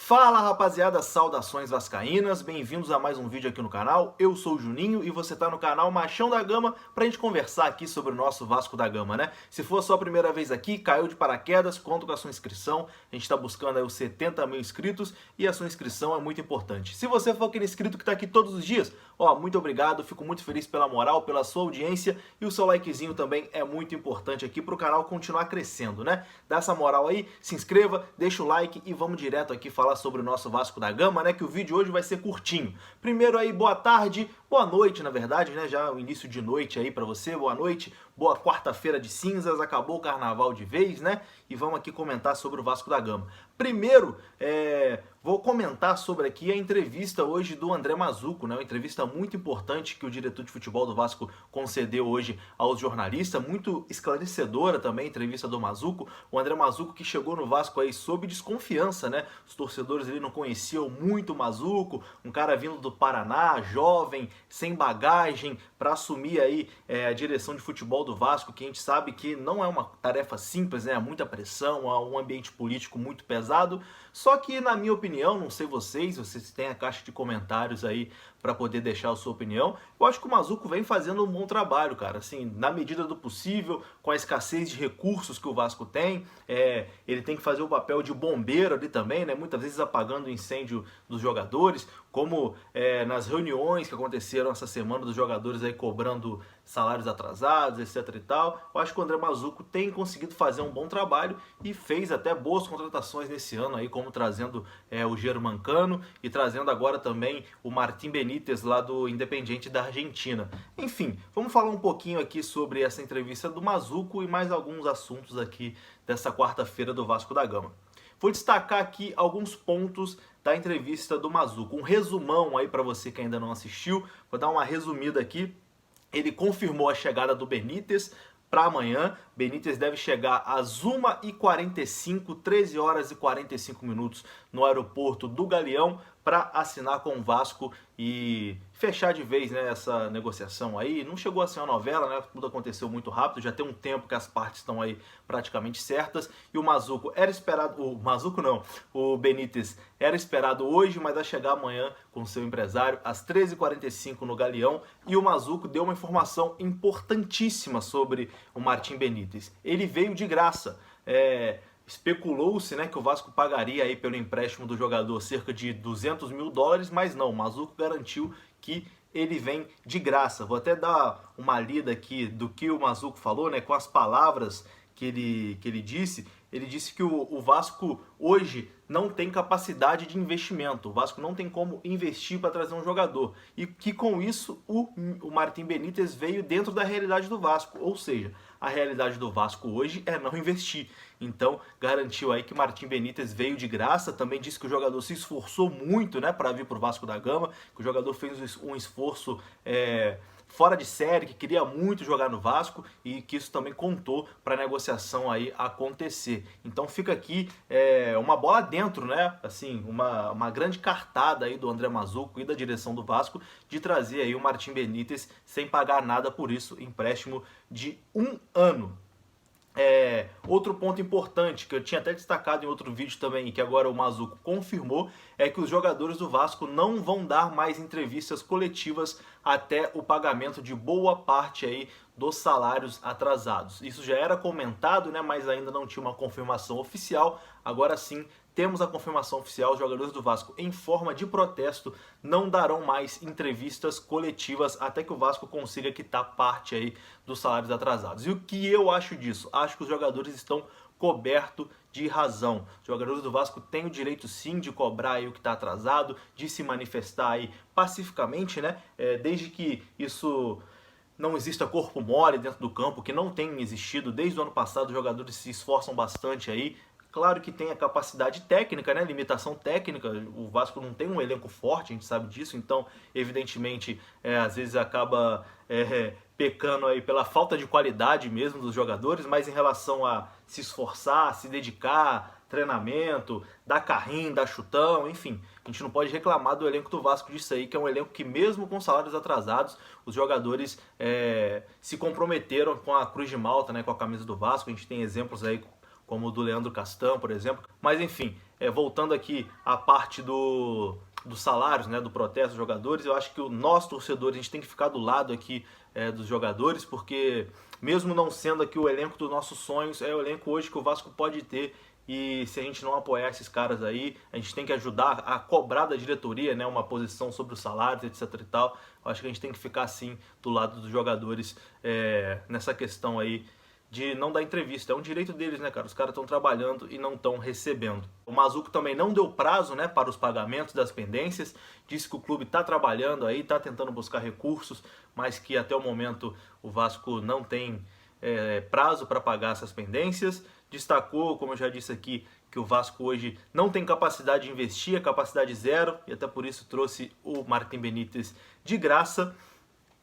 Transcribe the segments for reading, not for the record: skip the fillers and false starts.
Fala rapaziada, saudações vascaínas, bem-vindos a mais um vídeo aqui no canal. Eu sou o Juninho e você tá no canal Machão da Gama pra gente conversar aqui sobre o nosso Vasco da Gama, né? Se for a sua primeira vez aqui, caiu de paraquedas, conto com a sua inscrição. A gente tá buscando aí os 70 mil inscritos e a sua inscrição é muito importante. Se você for aquele inscrito que tá aqui todos os dias, ó, muito obrigado, fico muito feliz pela moral, pela sua audiência e o seu likezinho também é muito importante aqui pro canal continuar crescendo, né? Dá essa moral aí, se inscreva, deixa o like e vamos direto aqui falar sobre o nosso Vasco da Gama, né, que o vídeo hoje vai ser curtinho. Primeiro aí, boa tarde, boa noite, na verdade, né, já o início de noite aí pra você, boa noite, boa quarta-feira de cinzas, acabou o carnaval de vez, né, e vamos aqui comentar sobre o Vasco da Gama. Primeiro, vou comentar sobre aqui a entrevista hoje do André Mazzuco, né, uma entrevista muito importante que o diretor de futebol do Vasco concedeu hoje aos jornalistas, muito esclarecedora também a entrevista do Mazzuco. O André Mazzuco que chegou no Vasco aí sob desconfiança, né, os torcedores ali não conheciam muito o Mazzuco, um cara vindo do Paraná, jovem, sem bagagem, para assumir aí a direção de futebol do Vasco, que a gente sabe que não é uma tarefa simples, né, há muita pressão, há um ambiente político muito pesado, só que na minha opinião, não sei vocês têm a caixa de comentários aí para poder deixar a sua opinião, eu acho que o Mazzuco vem fazendo um bom trabalho, cara, assim, na medida do possível, com a escassez de recursos que o Vasco tem, ele tem que fazer o papel de bombeiro ali também, né, muitas vezes apagando o incêndio dos jogadores, como nas reuniões que aconteceram essa semana dos jogadores aí cobrando salários atrasados, etc e tal. Eu acho que o André Mazzuco tem conseguido fazer um bom trabalho e fez até boas contratações nesse ano aí, como trazendo o Germancano e trazendo agora também o Martim Benítez lá do Independiente da Argentina. Enfim, vamos falar um pouquinho aqui sobre essa entrevista do Mazzuco e mais alguns assuntos aqui dessa quarta-feira do Vasco da Gama. Vou destacar aqui alguns pontos da entrevista do Mazzuco, um resumão aí para você que ainda não assistiu, vou dar uma resumida aqui. Ele confirmou a chegada do Benítez para amanhã. Benítez deve chegar às 1h45, 13 horas e 45 minutos no aeroporto do Galeão para assinar com o Vasco e fechar de vez, né, essa negociação aí. Não chegou a ser uma novela, né? Tudo aconteceu muito rápido, já tem um tempo que as partes estão aí praticamente certas. E o Mazzuco era esperado, o Benítez era esperado hoje, mas vai chegar amanhã com seu empresário às 13h45 no Galeão. E o Mazzuco deu uma informação importantíssima sobre o Martim Benítez. Ele veio de graça. Especulou-se, né, que o Vasco pagaria aí pelo empréstimo do jogador cerca de 200 mil dólares, mas não, o Mazzuco garantiu que ele vem de graça. Vou até dar uma lida aqui do que o Mazzuco falou, né, com as palavras que ele disse. Ele disse que o Vasco hoje não tem capacidade de investimento. O Vasco não tem como investir para trazer um jogador. E que com isso o Martim Benítez veio dentro da realidade do Vasco. Ou seja, a realidade do Vasco hoje é não investir. Então garantiu aí que Martim Benítez veio de graça. Também disse que o jogador se esforçou muito, né, para vir para o Vasco da Gama. Que o jogador fez um esforço fora de série, que queria muito jogar no Vasco e que isso também contou para a negociação aí acontecer. Então fica aqui uma bola dentro, né? Assim, uma grande cartada aí do André Mazzuco e da direção do Vasco de trazer aí o Martim Benítez sem pagar nada por isso, empréstimo de 1 ano. Outro ponto importante, que eu tinha até destacado em outro vídeo também, e que agora o Mazzuco confirmou, é que os jogadores do Vasco não vão dar mais entrevistas coletivas até o pagamento de boa parte aí dos salários atrasados. Isso já era comentado, né, mas ainda não tinha uma confirmação oficial. Agora sim, temos a confirmação oficial. Os jogadores do Vasco, em forma de protesto, não darão mais entrevistas coletivas até que o Vasco consiga quitar parte aí dos salários atrasados. E o que eu acho disso? Acho que os jogadores estão cobertos de razão. Os jogadores do Vasco têm o direito sim de cobrar aí o que está atrasado, de se manifestar aí pacificamente, né? Desde que isso não exista corpo mole dentro do campo, que não tem existido desde o ano passado. Os jogadores se esforçam bastante aí. Claro que tem a capacidade técnica, né? Limitação técnica. O Vasco não tem um elenco forte, a gente sabe disso. Então, evidentemente, às vezes acaba pecando aí pela falta de qualidade mesmo dos jogadores. Mas em relação a se esforçar, se dedicar, treinamento, dar carrinho, dar chutão, enfim, a gente não pode reclamar do elenco do Vasco disso aí, que é um elenco que mesmo com salários atrasados, os jogadores se comprometeram com a Cruz de Malta, né? Com a camisa do Vasco. A gente tem exemplos aí como o do Leandro Castan, por exemplo. Mas enfim, voltando aqui à parte dos salários, né, do protesto dos jogadores, eu acho que nós, torcedores, a gente tem que ficar do lado aqui dos jogadores, porque mesmo não sendo aqui o elenco dos nossos sonhos, é o elenco hoje que o Vasco pode ter, e se a gente não apoiar esses caras aí, a gente tem que ajudar a cobrar da diretoria, né, uma posição sobre os salários, etc e tal. Eu acho que a gente tem que ficar assim do lado dos jogadores nessa questão aí de não dar entrevista. É um direito deles, né, cara? Os caras estão trabalhando e não estão recebendo. O Mazzuco também não deu prazo, né, para os pagamentos das pendências. Disse que o clube está trabalhando aí, está tentando buscar recursos, mas que até o momento o Vasco não tem prazo para pagar essas pendências. Destacou, como eu já disse aqui, que o Vasco hoje não tem capacidade de investir, é capacidade zero, e até por isso trouxe o Martim Benítez de graça.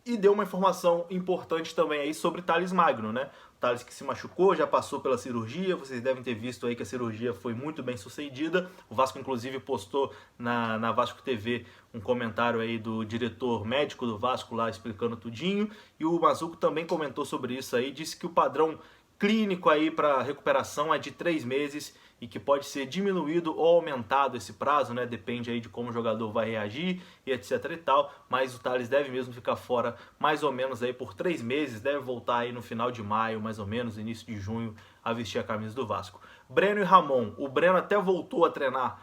E deu uma informação importante também aí sobre Thales Magno, né? O Thales que se machucou, já passou pela cirurgia, vocês devem ter visto aí que a cirurgia foi muito bem sucedida. O Vasco inclusive postou na Vasco TV um comentário aí do diretor médico do Vasco lá explicando tudinho. E o Mazzuco também comentou sobre isso aí, disse que o padrão clínico aí para recuperação é de 3 meses e que pode ser diminuído ou aumentado esse prazo, né? Depende aí de como o jogador vai reagir e etc e tal, mas o Thales deve mesmo ficar fora mais ou menos aí por 3 meses, deve voltar aí no final de maio, mais ou menos, início de junho, a vestir a camisa do Vasco. Breno e Ramon, o Breno até voltou a treinar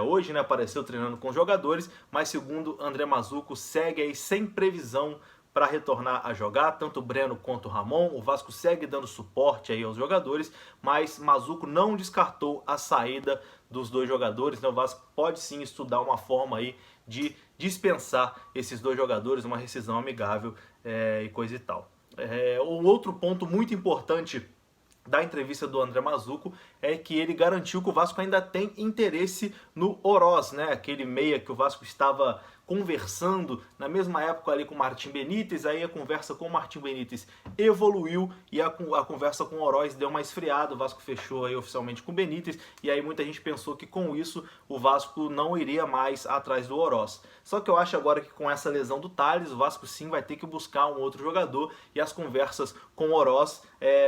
hoje, né? Apareceu treinando com os jogadores, mas segundo André Mazzuco, segue aí sem previsão para retornar a jogar, tanto o Breno quanto o Ramon. O Vasco segue dando suporte aí aos jogadores, mas Mazzuco não descartou a saída dos dois jogadores, né? O Vasco pode sim estudar uma forma aí de dispensar esses dois jogadores, uma rescisão amigável e coisa e tal. Um outro ponto muito importante da entrevista do André Mazzuco é que ele garantiu que o Vasco ainda tem interesse no Oroz, né? Aquele meia que o Vasco estava conversando na mesma época ali com o Martim Benítez, aí a conversa com o Martim Benítez evoluiu e a conversa com o Oroz deu uma esfriada, o Vasco fechou aí oficialmente com o Benítez, e aí muita gente pensou que com isso o Vasco não iria mais atrás do Oroz. Só que eu acho agora que com essa lesão do Thales, o Vasco sim vai ter que buscar um outro jogador, e as conversas com o Oroz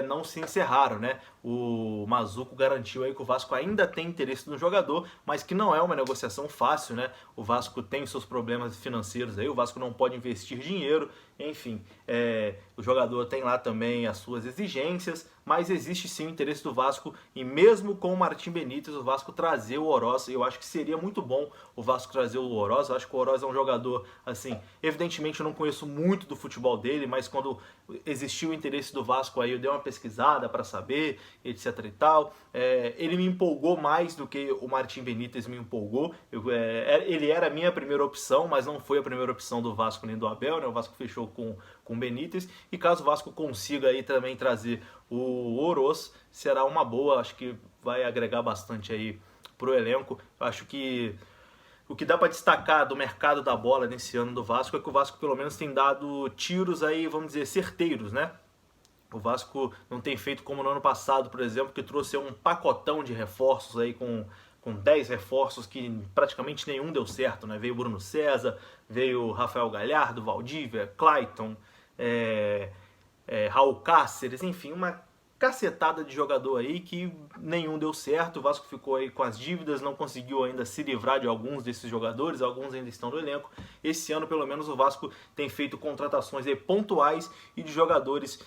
não se encerraram, né? O Mazzuco garantiu aí que o Vasco ainda tem interesse no jogador, mas que não é uma negociação fácil, né? O Vasco tem seus problemas financeiros aí, o Vasco não pode investir dinheiro, enfim, o jogador tem lá também as suas exigências, mas existe sim o interesse do Vasco, e mesmo com o Martim Benítez, o Vasco trazer o Oroz. Eu acho que seria muito bom o Vasco trazer o Oroz. Eu acho que o Oroz é um jogador, assim, evidentemente eu não conheço muito do futebol dele, mas quando existiu o interesse do Vasco aí eu dei uma pesquisada para saber, etc e tal. Ele me empolgou mais do que o Martim Benítez me empolgou. Ele era a minha primeira opção, mas não foi a primeira opção do Vasco nem do Abel, né? O Vasco fechou com o Benítez, e caso o Vasco consiga aí também trazer o Oroz, será uma boa, acho que vai agregar bastante aí pro elenco. Eu acho que o que dá para destacar do mercado da bola nesse ano do Vasco é que o Vasco pelo menos tem dado tiros aí, vamos dizer, certeiros, né? O Vasco não tem feito como no ano passado, por exemplo, que trouxe um pacotão de reforços aí com 10 reforços que praticamente nenhum deu certo, né? Veio Bruno César, veio Rafael Galhardo, Valdívia, Clayton, Raul Cáceres, enfim, uma cacetada de jogador aí que nenhum deu certo. O Vasco ficou aí com as dívidas, não conseguiu ainda se livrar de alguns desses jogadores, alguns ainda estão no elenco. Esse ano, pelo menos, o Vasco tem feito contratações aí pontuais e de jogadores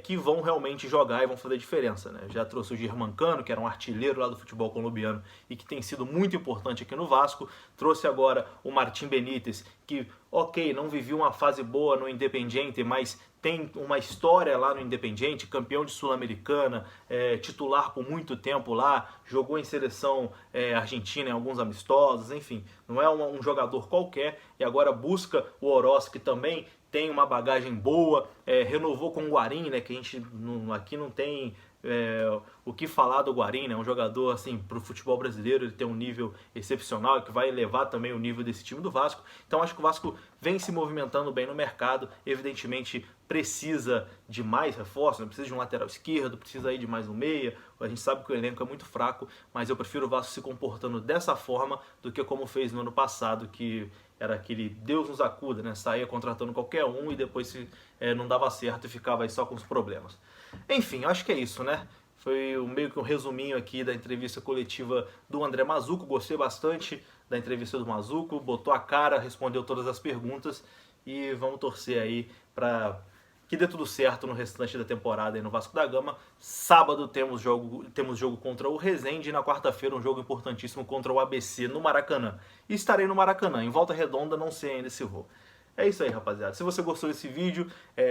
que vão realmente jogar e vão fazer diferença, né? Já trouxe o Germancano, que era um artilheiro lá do futebol colombiano e que tem sido muito importante aqui no Vasco. Trouxe agora o Martim Benítez, que, ok, não viveu uma fase boa no Independiente, mas tem uma história lá no Independiente, campeão de Sul-Americana, titular por muito tempo lá, jogou em seleção argentina em alguns amistosos, enfim, não é um jogador qualquer, e agora busca o Oroz, que também tem uma bagagem boa, renovou com o Guarim, né, que a gente aqui não tem o que falar do Guarim, né? Um jogador assim para o futebol brasileiro, ele tem um nível excepcional que vai elevar também o nível desse time do Vasco. Então acho que o Vasco vem se movimentando bem no mercado, evidentemente precisa de mais reforços, né? Precisa de um lateral esquerdo, precisa aí de mais um meia. A gente sabe que o elenco é muito fraco, mas eu prefiro o Vasco se comportando dessa forma do que como fez no ano passado, que era aquele Deus nos acuda, né? Saía contratando qualquer um e depois não dava certo e ficava aí só com os problemas. Enfim, acho que é isso, né? Foi meio que um resuminho aqui da entrevista coletiva do André Mazzucco. Gostei bastante da entrevista do Mazzucco, botou a cara, respondeu todas as perguntas e vamos torcer aí para que dê tudo certo no restante da temporada aí no Vasco da Gama. Sábado temos jogo contra o Resende e na quarta-feira um jogo importantíssimo contra o ABC no Maracanã. E estarei no Maracanã, em Volta Redonda, não sei ainda se vou. É isso aí, rapaziada. Se você gostou desse vídeo,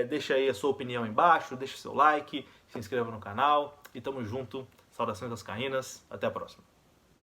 deixa aí a sua opinião aí embaixo, deixa seu like, se inscreva no canal e tamo junto. Saudações vascaínas, até a próxima.